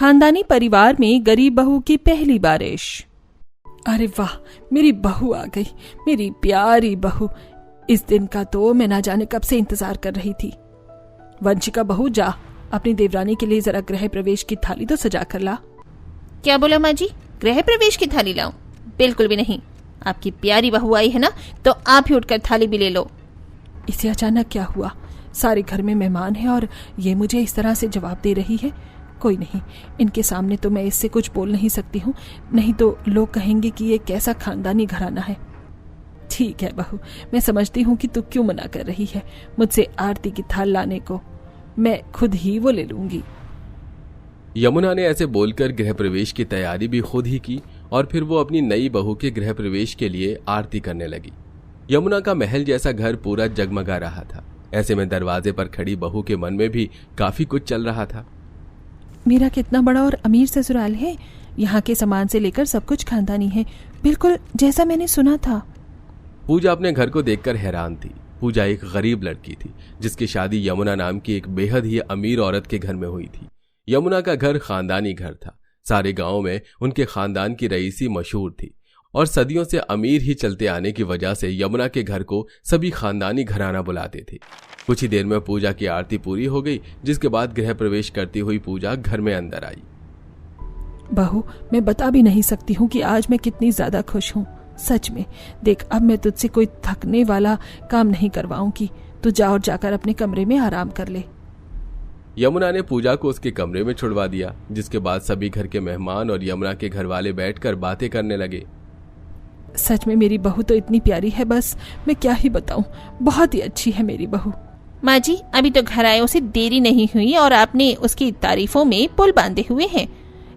खानदानी परिवार में गरीब बहू की पहली बारिश। अरे वाह, मेरी बहू आ गई, मेरी प्यारी बहू। इस दिन का तो मैं ना जाने कब से इंतजार कर रही थी। वंशिका बहू, जा अपनी देवरानी के लिए जरा गृह प्रवेश की थाली तो सजा कर ला। क्या बोला माँ जी? गृह प्रवेश की थाली लाऊं? बिल्कुल भी नहीं। आपकी प्यारी बहू आई है ना, तो आप ही उठकर थाली भी ले लो। इसे अचानक क्या हुआ? सारे घर में मेहमान हैं और ये मुझे इस तरह से जवाब दे रही है। कोई नहीं, इनके सामने तो मैं इससे कुछ बोल नहीं सकती हूँ, नहीं तो लोग कहेंगे कि ये कैसा खानदानी घराना है। ठीक है बहू, मैं समझती हूँ कि तू क्यों मना कर रही है मुझसे आरती की थाल लाने को। मैं खुद ही वो ले लूंगी। यमुना ने ऐसे बोलकर गृह प्रवेश की तैयारी भी खुद ही की और फिर वो अपनी नई बहू के गृह प्रवेश के लिए आरती करने लगी। यमुना का महल जैसा घर पूरा जगमगा रहा था। ऐसे में दरवाजे पर खड़ी बहू के मन में भी काफी कुछ चल रहा था। मेरा कितना बड़ा और अमीर ससुराल है। यहाँ के सामान से लेकर सब कुछ खानदानी है, बिल्कुल जैसा मैंने सुना था। पूजा अपने घर को देखकर हैरान थी। पूजा एक गरीब लड़की थी जिसकी शादी यमुना नाम की एक बेहद ही अमीर औरत के घर में हुई थी। यमुना का घर खानदानी घर था। सारे गांव में उनके खानदान की रईसी मशहूर थी और सदियों से अमीर ही चलते आने की वजह से यमुना के घर को सभी खानदानी घराना बुलाते थे। कुछ ही देर में पूजा की आरती पूरी हो गई, जिसके बाद गृह प्रवेश करती हुई पूजा घर में अंदर आई। बहू, मैं बता भी नहीं सकती हूँ कि आज मैं कितनी ज्यादा खुश हूँ। सच में। देख, अब मैं तुझसे कोई थकने वाला काम नहीं करवाऊंगी। तू जा और जाकर अपने कमरे में आराम कर ले। यमुना ने पूजा को उसके कमरे में छुड़वा दिया, जिसके बाद सभी घर के मेहमान और यमुना के घर वाले बैठकर बातें करने लगे। सच में मेरी बहू तो इतनी प्यारी है, बस मैं क्या ही बताऊं। बहुत ही अच्छी है मेरी बहू। माँ जी, अभी तो घर आए उसे देरी नहीं हुई और आपने उसकी तारीफों में पुल बांधे हुए हैं।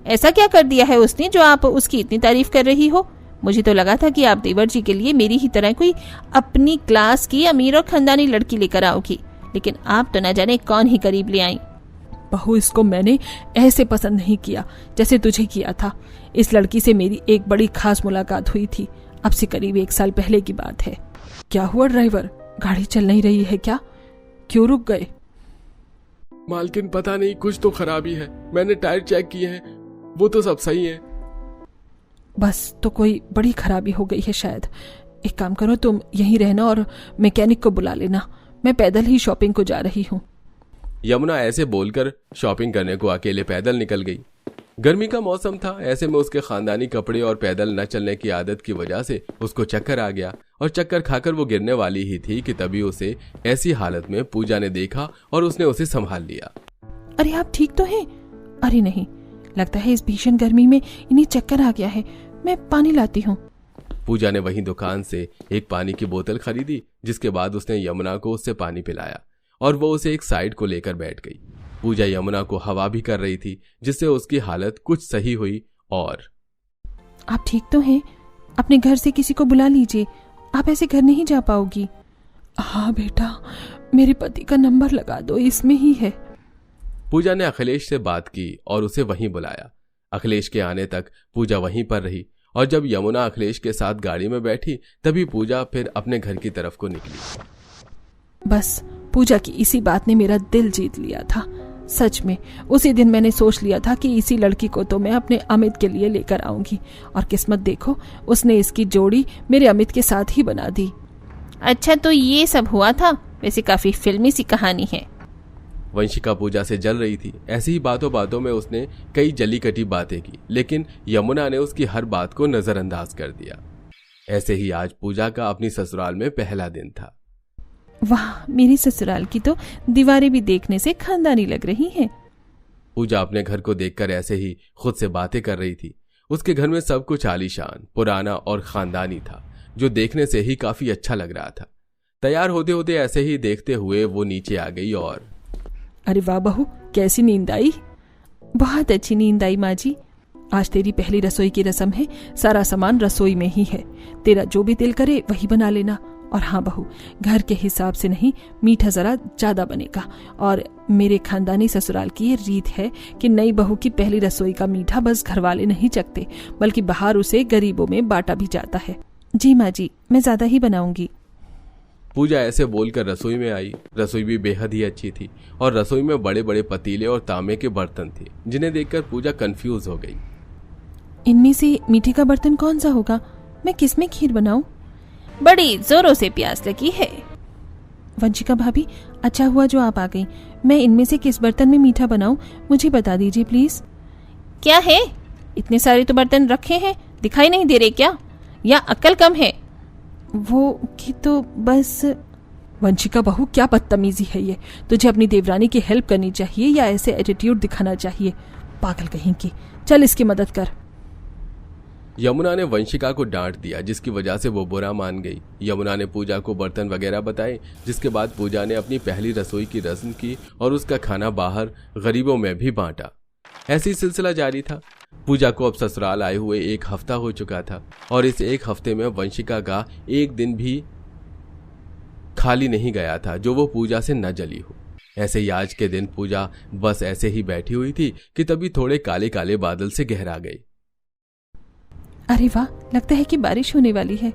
ऐसा क्या कर दिया है उसने जो आप उसकी इतनी तारीफ कर रही हो? मुझे तो लगा था कि आप देवर जी के लिए मेरी ही तरह कोई अपनी क्लास की अमीर और खानदानी लड़की लेकर आओगी, लेकिन आप तो न जाने कौन ही करीब ले आई। बहू, इसको मैंने ऐसे पसंद नहीं किया जैसे तुझे किया था। इस लड़की से मेरी एक बड़ी खास मुलाकात हुई थी। अब से करीब 1 साल पहले की बात है। क्या हुआ ड्राइवर, गाड़ी चल नहीं रही है क्या? क्यों रुक गए? मालकिन, पता नहीं, कुछ तो खराबी है। मैंने टायर चेक किए हैं, वो तो सब सही है। बस, तो कोई बड़ी खराबी हो गई है शायद। एक काम करो, तुम यहीं रहना और मैकेनिक को बुला लेना। मैं पैदल ही शॉपिंग को जा रही हूँ। यमुना ऐसे बोलकर शॉपिंग करने को अकेले पैदल निकल गई। गर्मी का मौसम था, ऐसे में उसके खानदानी कपड़े और पैदल न चलने की आदत की वजह से उसको चक्कर आ गया और चक्कर खाकर वो गिरने वाली ही थी कि तभी उसे ऐसी हालत में पूजा ने देखा और उसने उसे संभाल लिया। अरे आप ठीक तो हैं? अरे नहीं, लगता है इस भीषण गर्मी में इन्हें चक्कर आ गया है। मैं पानी लाती हूँ। पूजा ने वहीं दुकान से एक पानी की बोतल खरीदी, जिसके बाद उसने यमुना को उससे पानी पिलाया और वो उसे एक साइड को लेकर बैठ गई। पूजा यमुना को हवा भी कर रही थी, जिससे उसकी हालत कुछ सही हुई। और आप ठीक तो हैं? अपने घर से किसी को बुला लीजिए, आप ऐसे घर नहीं जा पाओगी। हाँ बेटा, मेरे पति का नंबर लगा दो, इसमें ही है। पूजा ने अखिलेश से बात की और उसे वहीं बुलाया। अखिलेश के आने तक पूजा वहीं पर रही और जब यमुना अखिलेश के साथ गाड़ी में बैठी तभी पूजा फिर अपने घर की तरफ को निकली। बस, पूजा की इसी बात ने मेरा दिल जीत लिया था। सच में उसी दिन मैंने सोच लिया था कि इसी लड़की को तो मैं अपने अमित के लिए लेकर आऊंगी, और किस्मत देखो, उसने इसकी जोड़ी मेरे अमित के साथ ही बना दी। अच्छा, तो ये सब हुआ था? वैसे काफी फिल्मी सी कहानी है। वंशिका पूजा से जल रही थी। ऐसी ही बातों बातों में उसने कई जली कटी बातें की, लेकिन यमुना ने उसकी हर बात को नजरअंदाज कर दिया। ऐसे ही आज पूजा का अपनी ससुराल में पहला दिन था। वाह, मेरी ससुराल की तो दीवारें भी देखने से खानदानी लग रही हैं। पूजा अपने घर को देखकर ऐसे ही खुद से बातें कर रही थी। उसके घर में सब कुछ आलीशान, पुराना और खानदानी था, जो देखने से ही काफी अच्छा लग रहा था। तैयार होते होते ऐसे ही देखते हुए वो नीचे आ गई और अरे वाह बहू, कैसी नींद आई? बहुत अच्छी नींद आई माँ जी। आज तेरी पहली रसोई की रस्म है, सारा सामान रसोई में ही है। तेरा जो भी दिल करे वही बना लेना। और हाँ बहू, घर के हिसाब से नहीं, मीठा जरा ज्यादा बनेगा। और मेरे खानदानी ससुराल की ये रीत है कि नई बहू की पहली रसोई का मीठा बस घर वाले नहीं चखते, बल्कि बाहर उसे गरीबों में बांटा भी जाता है। जी माँ जी, मैं ज्यादा ही बनाऊंगी। पूजा ऐसे बोलकर रसोई में आई। रसोई भी बेहद ही अच्छी थी और रसोई में बड़े बड़े पतीले और तांबे के बर्तन थे, जिन्हें देखकर पूजा कंफ्यूज हो गई। इनमें से मीठे का बर्तन कौन सा होगा? मैं किसमें खीर बनाऊं? बड़ी जोरों से प्यास लगी है। वंशिका भाभी, अच्छा हुआ जो आप आ गई। मैं इनमें से किस बर्तन में मीठा बनाऊं, मुझे बता दीजिए प्लीज। क्या है, इतने सारे तो बर्तन रखे हैं, दिखाई नहीं दे रहे क्या, या अक्ल कम है? वो कि तो बस। वंशिका बहू, क्या बदतमीजी है ये। तुझे अपनी देवरानी की हेल्प करनी चाहिए या ऐसे एटीट्यूड दिखाना चाहिए? पागल कहीं की। चल इसकी मदद कर। यमुना ने वंशिका को डांट दिया, जिसकी वजह से वो बुरा मान गई। यमुना ने पूजा को बर्तन वगैरह बताए, जिसके बाद पूजा ने अपनी पहली रसोई की रस्म की और उसका खाना बाहर गरीबों में भी बांटा। ऐसी सिलसिला जारी था। पूजा को अब ससुराल आए हुए 1 हफ्ता हो चुका था और इस 1 हफ्ते में वंशिका का एक दिन भी खाली नहीं गया था जो वो पूजा से न जली हो। ऐसे ही आज के दिन पूजा बस ऐसे ही बैठी हुई थी कि तभी थोड़े काले काले बादल से गहरा गए। अरे वाह, लगता है कि बारिश होने वाली है।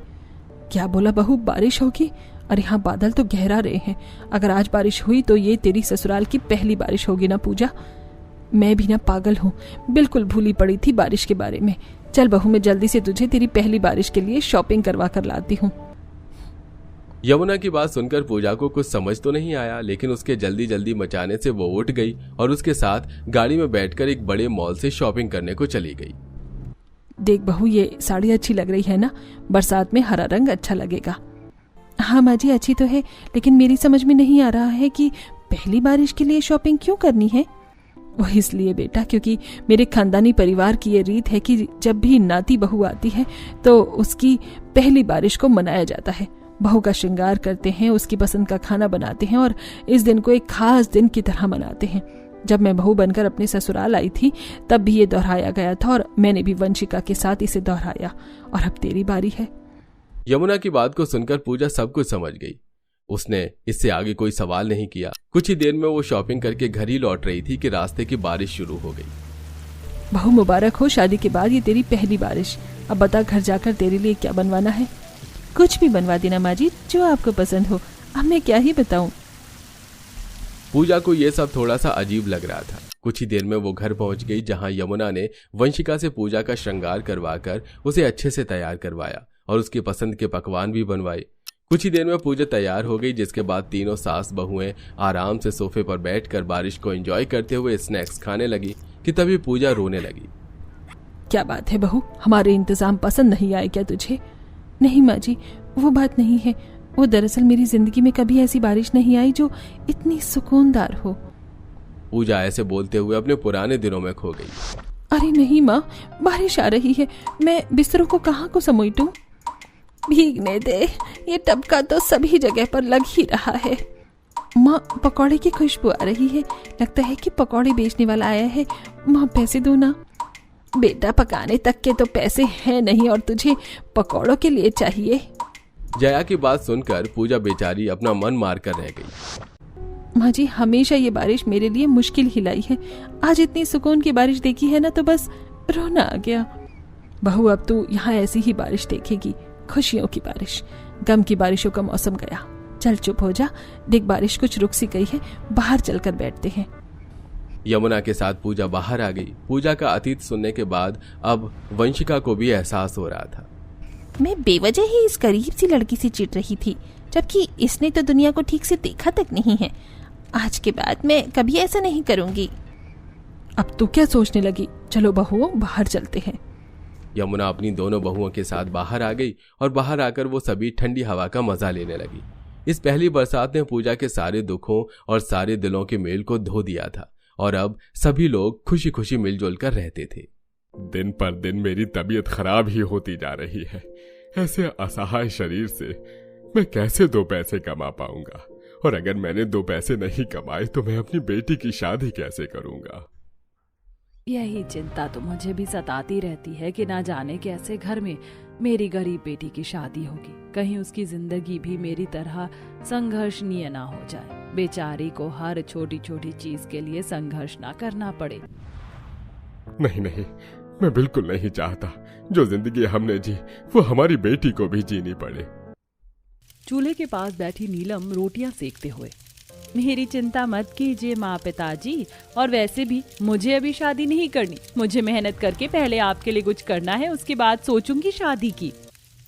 क्या बोला बहू, बारिश होगी? अरे हाँ, बादल तो गहरा रहे हैं। अगर आज बारिश हुई तो ये तेरी ससुराल की पहली बारिश होगी ना पूजा। मैं भी ना पागल हूँ, बिल्कुल भूली पड़ी थी बारिश के बारे में। चल बहू, मैं जल्दी से तुझे तेरी पहली बारिश के लिए शॉपिंग करवा कर लाती हूँ। यमुना की बात सुनकर पूजा को कुछ समझ तो नहीं आया, लेकिन उसके जल्दी जल्दी मचाने से वो उठ गई और उसके साथ गाड़ी में बैठकर एक बड़े मॉल से शॉपिंग करने को चली गई। देख बहू, ये साड़ी अच्छी लग रही है ना? बरसात में हरा रंग अच्छा लगेगा। हाँ माँ जी, अच्छी तो है, लेकिन मेरी समझ में नहीं आ रहा है कि पहली बारिश के लिए शॉपिंग क्यों करनी है। वो इसलिए बेटा, क्योंकि मेरे खानदानी परिवार की ये रीत है कि जब भी नाती बहू आती है तो उसकी पहली बारिश को मनाया जाता है। बहू का श्रृंगार करते हैं, उसकी पसंद का खाना बनाते हैं और इस दिन को एक खास दिन की तरह मनाते हैं। जब मैं बहू बनकर अपने ससुराल आई थी तब भी ये दोहराया गया था और मैंने भी वंशिका के साथ इसे दोहराया, और अब तेरी बारी है। यमुना की बात को सुनकर पूजा सब कुछ समझ गई। उसने इससे आगे कोई सवाल नहीं किया। कुछ ही देर में वो शॉपिंग करके घर ही लौट रही थी कि रास्ते की बारिश शुरू हो गई। बहू मुबारक हो, शादी के बाद ये तेरी पहली बारिश। अब बता, घर जाकर तेरे लिए क्या बनवाना है? कुछ भी बनवा देना माँ जी, जो आपको पसंद हो। अब मैं क्या ही बताऊं। पूजा को यह सब थोड़ा सा अजीब लग रहा था। कुछ ही देर में वो घर पहुंच गई, जहां यमुना ने वंशिका से पूजा का श्रृंगार करवाकर उसे अच्छे से तैयार करवाया और उसकी पसंद के पकवान भी बनवाए। कुछ ही देर में पूजा तैयार हो गई, जिसके बाद तीनों सास बहुएं आराम से सोफे पर बैठकर बारिश को एंजॉय करते हुए स्नैक्स खाने लगी कि तभी पूजा रोने लगी। क्या बात है बहू, हमारे इंतजाम पसंद नहीं आए क्या तुझे? नहीं माँ जी, वो बात नहीं है। वो दरअसल मेरी जिंदगी में कभी ऐसी बारिश नहीं आई जो इतनी सुकूनदार हो। पूजा ऐसे बोलते हुए अपने पुराने दिनों में खो गई। अरे नहीं माँ, बारिश आ रही है, मैं बिस्तरों को कहाँ को समेटूं? भीगने दे, ये टपका तो सभी जगह पर लग ही रहा है। माँ, पकौड़े की खुशबू आ रही है, लगता है कि पकौड़े बेचने वाला आया है। माँ, पैसे दो ना। बेटा, पकाने तक के तो पैसे हैं नहीं और तुझे पकौड़ों के लिए चाहिए। जया की बात सुनकर पूजा बेचारी अपना मन मार कर रह गई। माँ जी, हमेशा ये बारिश मेरे लिए मुश्किल ही लाई है। आज इतनी सुकून की बारिश देखी है ना तो बस रोना आ गया। बहू, अब तू यहाँ ऐसी ही बारिश देखेगी, खुशियों की बारिश। गम की बारिशों का मौसम गया। चल चुप हो जा, देख बारिश कुछ रुक सी गई है, बाहर चलकर बैठते हैं। यमुना के साथ पूजा बाहर आ गई। पूजा का अतीत सुनने के बाद अब वंशिका को भी एहसास हो रहा था। मैं बेवजह ही इस गरीब सी लड़की से चिढ़ रही थी, जबकि इसने तो दुनिया को ठीक से देखा तक नहीं है। आज के बाद मैं कभी ऐसा नहीं करूंगी। अब तू क्या सोचने लगी? चलो बहुओं, बाहर चलते हैं। यमुना अपनी दोनों बहुओं के साथ बाहर आ गई और बाहर आकर वो सभी ठंडी हवा का मजा लेने लगी। इस पहली बरसात ने पूजा के सारे दुखों और सारे दिलों के मेल को धो दिया था और अब सभी लोग खुशी खुशी मिलजुल कर रहते थे। दिन पर दिन मेरी तबीयत खराब ही होती जा रही है। ऐसे असहाय शरीर से मैं कैसे 2 पैसे कमा पाऊंगा, और अगर मैंने 2 पैसे नहीं कमाए तो मैं अपनी बेटी की शादी कैसे करूंगा। यही चिंता तो मुझे भी सताती रहती है कि ना जाने कैसे घर में मेरी गरीब बेटी की शादी होगी, कहीं उसकी जिंदगी भी मेरी तरह संघर्षनीय ना हो जाए, बेचारी को हर छोटी छोटी चीज के लिए संघर्ष ना करना पड़े। नहीं नहीं, मैं बिल्कुल नहीं चाहता जो जिंदगी हमने जी वो हमारी बेटी को भी जीनी पड़े। चूल्हे के पास बैठी नीलम रोटियां सेकते हुए। मेरी चिंता मत कीजिए माँ पिताजी, और वैसे भी मुझे अभी शादी नहीं करनी। मुझे मेहनत करके पहले आपके लिए कुछ करना है, उसके बाद सोचूंगी शादी की।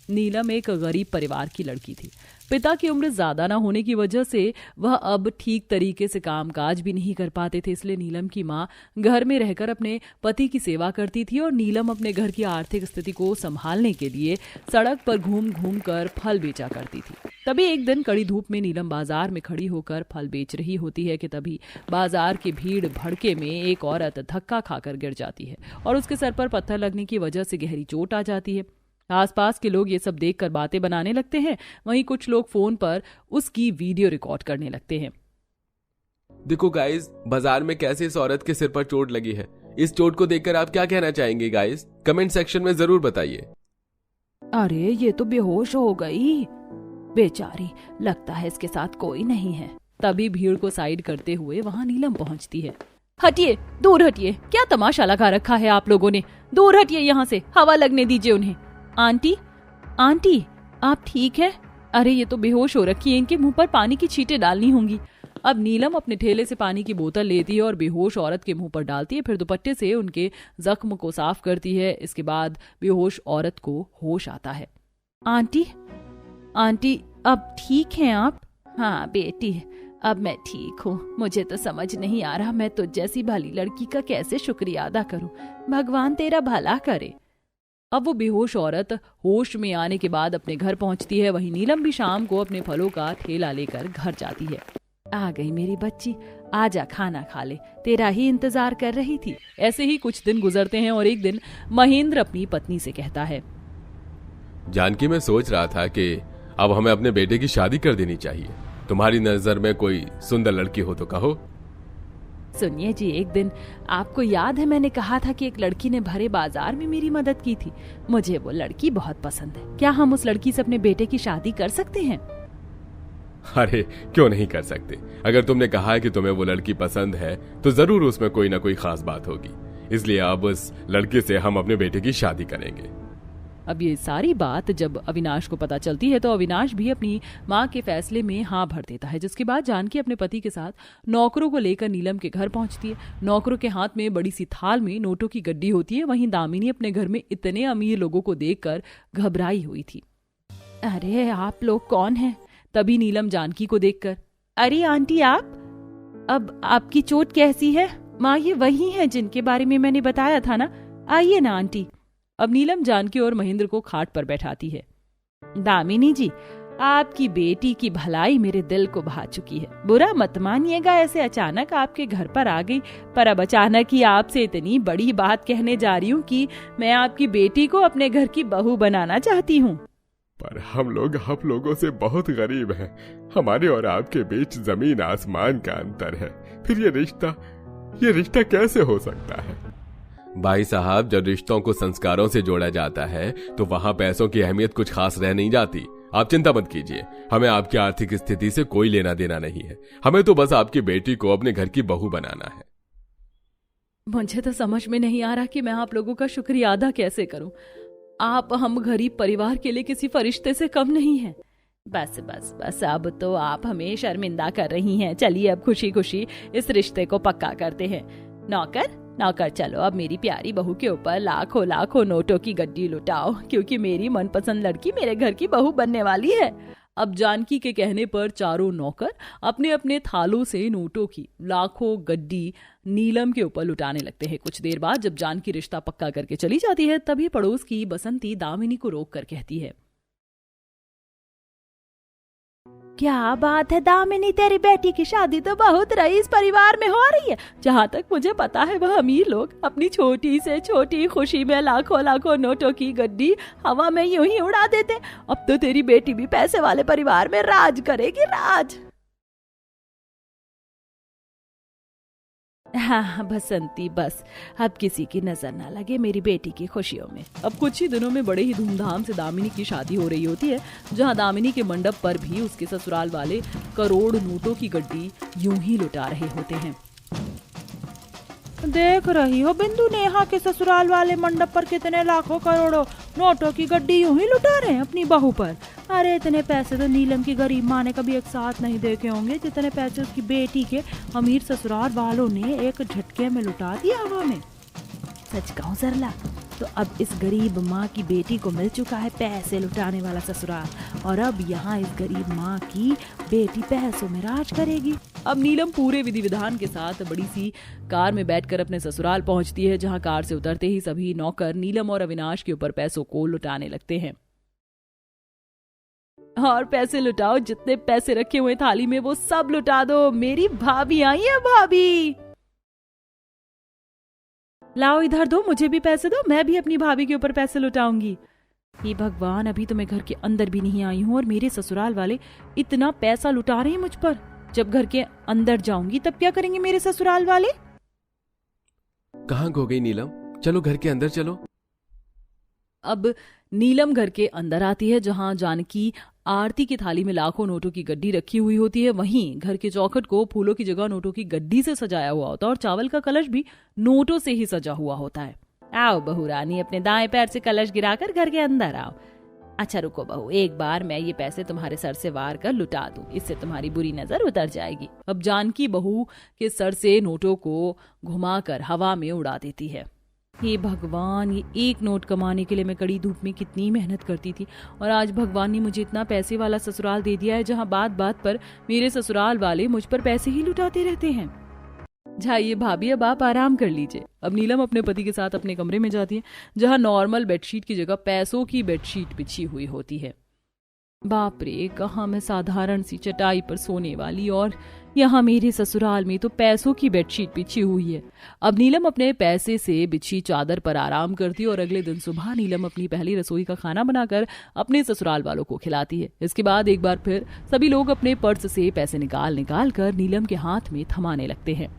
नीलम एक गरीब परिवार की लड़की थी। पिता की उम्र ज्यादा ना होने की वजह से वह अब ठीक तरीके से कामकाज भी नहीं कर पाते थे, इसलिए नीलम की माँ घर में रहकर अपने पति की सेवा करती थी और नीलम अपने घर की आर्थिक स्थिति को संभालने के लिए सड़क पर घूम घूम कर फल बेचा करती थी। तभी एक दिन कड़ी धूप में नीलम बाजार में खड़ी होकर फल बेच रही होती है कि तभी बाजार की भीड़ भड़के में एक औरत धक्का खाकर गिर जाती है और उसके सर पर पत्थर लगने की वजह से गहरी चोट आ जाती है। आसपास के लोग ये सब देखकर बातें बनाने लगते हैं। वहीं कुछ लोग फोन पर उसकी वीडियो रिकॉर्ड करने लगते हैं। देखो गाइस, बाजार में कैसे इस औरत के सिर पर चोट लगी है। इस चोट को देखकर आप क्या कहना चाहेंगे गाइस? कमेंट सेक्शन में जरूर बताइए। अरे ये तो बेहोश हो गई बेचारी, लगता है इसके साथ कोई नहीं है। तभी भीड़ को साइड करते हुए वहां नीलम पहुंचती है। हटिए, दूर हटिए, क्या तमाशा लगा रखा है आप लोगों ने? दूर हटिए यहाँ से, हवा लगने दीजिए उन्हें। आंटी, आंटी आप ठीक है? अरे ये तो बेहोश हो रखी है, इनके मुंह पर पानी की छींटें डालनी होंगी। अब नीलम अपने ठेले से पानी की बोतल लेती है और बेहोश औरत के मुंह पर डालती है, फिर दुपट्टे से उनके जख्म को साफ करती है। इसके बाद बेहोश औरत को होश आता है। आंटी, आंटी अब ठीक हैं आप? हाँ बेटी, अब मैं ठीक हूँ। मुझे तो समझ नहीं आ रहा मैं तुझ जैसी भली लड़की का कैसे शुक्रिया अदा करूँ। भगवान तेरा भला करे। अब वो बेहोश औरत होश में आने के बाद अपने घर पहुंचती है। वहीं नीलम भी शाम को अपने फलों का ठेला लेकर घर जाती है। आ गई मेरी बच्ची, आजा खाना खा ले, तेरा ही इंतजार कर रही थी। ऐसे ही कुछ दिन गुजरते हैं और एक दिन महेंद्र अपनी पत्नी से कहता है, जानकी मैं सोच रहा था कि अब हमें अपने बेटे की शादी कर देनी चाहिए। तुम्हारी नजर में कोई सुंदर लड़की हो तो कहो। सुनिए जी, एक दिन आपको याद है मैंने कहा था कि एक लड़की ने भरे बाजार में मेरी मदद की थी। मुझे वो लड़की बहुत पसंद है। क्या हम उस लड़की से अपने बेटे की शादी कर सकते हैं? अरे क्यों नहीं कर सकते। अगर तुमने कहा है कि तुम्हें वो लड़की पसंद है तो जरूर उसमें कोई ना कोई खास बात होगी। इसलिए अब उस लड़के से हम अपने बेटे की शादी करेंगे। अब ये सारी बात जब अविनाश को पता चलती है तो अविनाश भी अपनी माँ के फैसले में हाँ भर देता है। जिसके बाद जानकी अपने पति के साथ नौकरों को लेकर नीलम के घर पहुंचती है। नौकरों के हाथ में बड़ी सी थाल में नोटों की गड्डी होती है। वहीं दामिनी अपने घर में इतने अमीर लोगों को देखकर घबराई हुई थी। अरे आप लोग कौन हैं? तभी नीलम जानकी को देखकर, अरे आंटी आप, अब आपकी चोट कैसी है? माँ ये वही है जिनके बारे में मैंने बताया था ना, आइए ना आंटी। अब नीलम जानकी और महेंद्र को खाट पर बैठाती है। दामिनी जी, आपकी बेटी की भलाई मेरे दिल को भा चुकी है। बुरा मत मानिएगा, ऐसे अचानक आपके घर पर आ गई, पर अब अचानक ही आपसे इतनी बड़ी बात कहने जा रही हूँ कि मैं आपकी बेटी को अपने घर की बहू बनाना चाहती हूँ। पर हम लोग आप लोगों से बहुत गरीब हैं। हमारे और आपके बीच जमीन आसमान का अंतर है। फिर ये रिश्ता कैसे हो सकता है? भाई साहब, जब रिश्तों को संस्कारों से जोड़ा जाता है तो वहाँ पैसों की अहमियत कुछ खास रह नहीं जाती। आप चिंता मत कीजिए, हमें आपकी आर्थिक स्थिति से कोई लेना देना नहीं है। हमें तो बस आपकी बेटी को अपने घर की बहू बनाना है। मुझे तो समझ में नहीं आ रहा कि मैं आप लोगों का शुक्रिया अदा कैसे करूं। आप हम गरीब परिवार के लिए किसी फरिश्ते से कम नहीं हैं। बस बस बस, अब तो आप हमें शर्मिंदा कर रही हैं। चलिए अब खुशी खुशी इस रिश्ते को पक्का करते हैं। नौकर चलो, अब मेरी प्यारी बहू के ऊपर लाखों लाखों नोटों की गड्डी लुटाओ, क्योंकि मेरी मनपसंद लड़की मेरे घर की बहू बनने वाली है। अब जानकी के कहने पर चारों नौकर अपने अपने थालों से नोटों की लाखों गड्डी नीलम के ऊपर लुटाने लगते हैं। कुछ देर बाद जब जानकी रिश्ता पक्का करके चली जाती है, तभी पड़ोस की बसंती दामिनी को रोक कर कहती है, क्या बात है दामिनी, तेरी बेटी की शादी तो बहुत रईस परिवार में हो रही है। जहाँ तक मुझे पता है वह अमीर लोग अपनी छोटी से छोटी खुशी में लाखों लाखों नोटों की गड्डी हवा में यूं ही उड़ा देते। अब तो तेरी बेटी भी पैसे वाले परिवार में राज करेगी, राज। हाँ बसंती, बस अब किसी की नजर ना लगे मेरी बेटी की खुशियों में। अब कुछ ही दिनों में बड़े ही धूमधाम से दामिनी की शादी हो रही होती है, जहाँ दामिनी के मंडप पर भी उसके ससुराल वाले करोड़ नोटों की गड्डी यूं ही लुटा रहे होते हैं। देख रही हो बिंदु, नेहा के ससुराल वाले मंडप पर कितने लाखों करोड़ों नोटों की गड्डी यूं ही लुटा रहे हैं अपनी बहू पर। अरे इतने पैसे तो नीलम की गरीब माँ ने कभी एक साथ नहीं देखे होंगे जितने पैसे उसकी बेटी के अमीर ससुराल वालों ने एक झटके में लुटा दिया हवा में। सच कहूं सरला, तो अब इस गरीब माँ की बेटी को मिल चुका है पैसे लुटाने वाला ससुराल, और अब यहाँ इस गरीब माँ की बेटी पैसों में राज करेगी। अब नीलम पूरे विधि विधान के साथ बड़ी सी कार में बैठकर अपने ससुराल पहुंचती है, जहाँ कार से उतरते ही सभी नौकर नीलम और अविनाश के ऊपर पैसों को लुटाने लगते हैं। और पैसे लुटाओ, जितने पैसे रखे हुए थाली में वो सब लुटा दो, मेरी भाभी आई है भाभी। लाओ इधर दो, मुझे भी पैसे दो, मैं भी अपनी भाभी के ऊपर पैसे लुटाऊंगी। हे भगवान, अभी तो मैं घर के अंदर भी नहीं आई हूँ और मेरे ससुराल वाले इतना पैसा लुटा रहे हैं मुझ पर। जब घर के अंदर जाऊंगी तब क्या करेंगे मेरे ससुराल वाले? कहाँ खो गई नीलम? चलो घर के अंदर चलो। अब नीलम घर के अंदर आती है, जहां जानकी आरती की थाली में लाखों नोटों की गड्डी रखी हुई होती है। वहीं घर के चौखट को फूलों की जगह नोटों की गड्डी से सजाया हुआ होता है और चावल का कलश भी नोटों से ही सजा हुआ होता है। आओ बहू रानी, अपने दाएं पैर से कलश गिराकर घर के अंदर आओ। अच्छा रुको बहू, एक बार मैं ये पैसे तुम्हारे सर से वार कर लुटा दूं, इससे तुम्हारी बुरी नजर उतर जाएगी। अब जानकी बहू के सर से नोटों को घुमाकर हवा में उड़ा देती है। हे भगवान, ये एक नोट कमाने के लिए मैं कड़ी धूप में कितनी मेहनत करती थी, और आज भगवान ने मुझे इतना पैसे वाला ससुराल दे दिया है जहां बात बात पर मेरे ससुराल वाले मुझ पर पैसे ही लुटाते रहते हैं। जाइए भाभी, अब आप आराम कर लीजिए। अब नीलम अपने पति के साथ अपने कमरे में जाती है, जहां नॉर्मल बेडशीट की जगह पैसों की बेडशीट बिछी हुई होती है। बाप रे, कहाँ मैं साधारण सी चटाई पर सोने वाली, और यहाँ मेरे ससुराल में तो पैसों की बेडशीट बिछी हुई है। अब नीलम अपने पैसे से बिछी चादर पर आराम करती है और अगले दिन सुबह नीलम अपनी पहली रसोई का खाना बनाकर अपने ससुराल वालों को खिलाती है। इसके बाद एक बार फिर सभी लोग अपने पर्स से पैसे निकाल कर नीलम के हाथ में थमाने लगते हैं।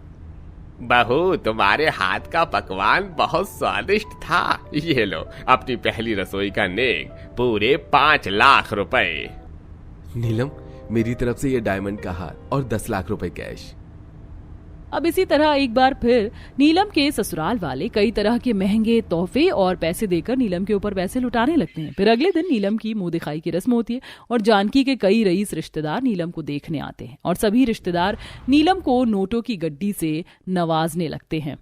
बहू, तुम्हारे हाथ का पकवान बहुत स्वादिष्ट था। ये लो अपनी पहली रसोई का नेक, पूरे 5 लाख रुपए। नीलम, मेरी तरफ से ये डायमंड का हार और 10 लाख रुपए कैश। अब इसी तरह एक बार फिर नीलम के ससुराल वाले कई तरह के महंगे तोहफे और पैसे देकर नीलम के ऊपर पैसे लुटाने लगते हैं। फिर अगले दिन नीलम की मुंह दिखाई की रस्म होती है और जानकी के कई रईस रिश्तेदार नीलम को देखने आते हैं और सभी रिश्तेदार नीलम को नोटों की गड्डी से नवाजने लगते हैं।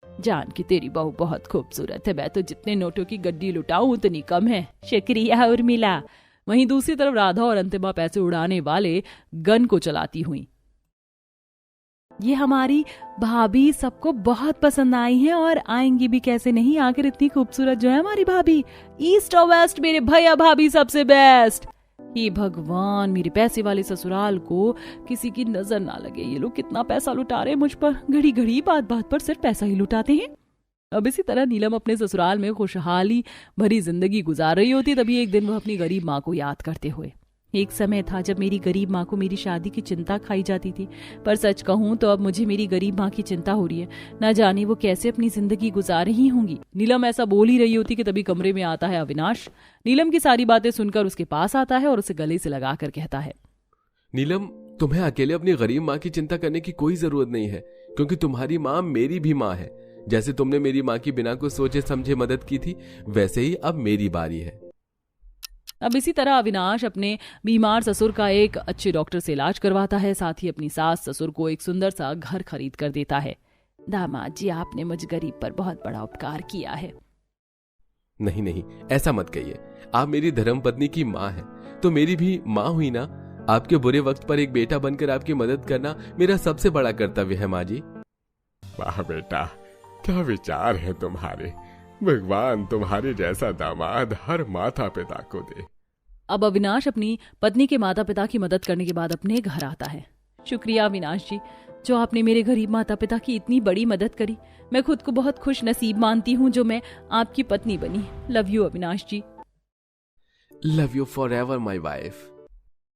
जानकी, तेरी बहू बहुत खूबसूरत है, मैं तो जितने नोटों की गड्डी लुटाऊं उतनी कम है। शुक्रिया उर्मिला। वहीं दूसरी तरफ राधा और अंतिमा पैसे उड़ाने वाले गन को चलाती हुई। ये हमारी भाभी सबको बहुत पसंद आई है और आएंगी भी कैसे नहीं, आखिर इतनी खूबसूरत जो है हमारी भाभी। ईस्ट और वेस्ट मेरे भैया भाभी सबसे बेस्ट। ये भगवान, मेरे पैसे वाले ससुराल को किसी की नजर ना लगे। ये लोग कितना पैसा लुटा रहे मुझ पर, घड़ी घड़ी बात बात पर सिर्फ पैसा ही लुटाते हैं। अब इसी तरह नीलम अपने ससुराल में खुशहाली भरी जिंदगी गुजार रही होती। तभी एक दिन वह अपनी गरीब माँ को याद करते हुए, एक समय था जब मेरी गरीब माँ को मेरी शादी की चिंता खाई जाती थी, पर सच कहूँ तो अब मुझे मेरी गरीब माँ की चिंता हो रही है। न जाने वो कैसे अपनी जिंदगी गुजार रही होंगी। नीलम ऐसा बोल ही रही होती कि तभी कमरे में आता है अविनाश। नीलम की सारी बातें सुनकर उसके पास आता है और उसे गले से लगाकर कहता है, नीलम, तुम्हें अकेले अपनी गरीब माँ की चिंता करने की कोई जरूरत नहीं है, क्योंकि तुम्हारी माँ मेरी भी माँ है। जैसे तुमने मेरी माँ की बिना कुछ सोचे समझे मदद की थी, वैसे ही अब मेरी बारी है। अब इसी तरह अविनाश अपने बीमार ससुर का एक अच्छे डॉक्टर से इलाज करवाता है, साथ ही अपनी सास ससुर को एक सुंदर सा घर खरीद कर देता है। दामाद जी, आपने मुझ गरीब पर बहुत बड़ा उपकार किया है। नहीं नहीं, ऐसा मत कहिए। आप मेरी धर्मपत्नी की माँ है तो मेरी भी माँ हुई ना। आपके बुरे वक्त पर एक बेटा बनकर आपकी मदद करना मेरा सबसे बड़ा कर्तव्य है माँ जी। वाह बेटा, क्या विचार है तुम्हारे। भगवान तुम्हारे जैसा दामाद हर माता पिता को दे। अब अविनाश अपनी पत्नी के माता पिता की मदद करने के बाद अपने घर आता है। शुक्रिया अविनाश जी, जो आपने मेरे गरीब माता पिता की इतनी बड़ी मदद करी। मैं खुद को बहुत खुश नसीब मानती हूँ जो मैं आपकी पत्नी बनी। Love you Avinash ji. Love you forever my wife.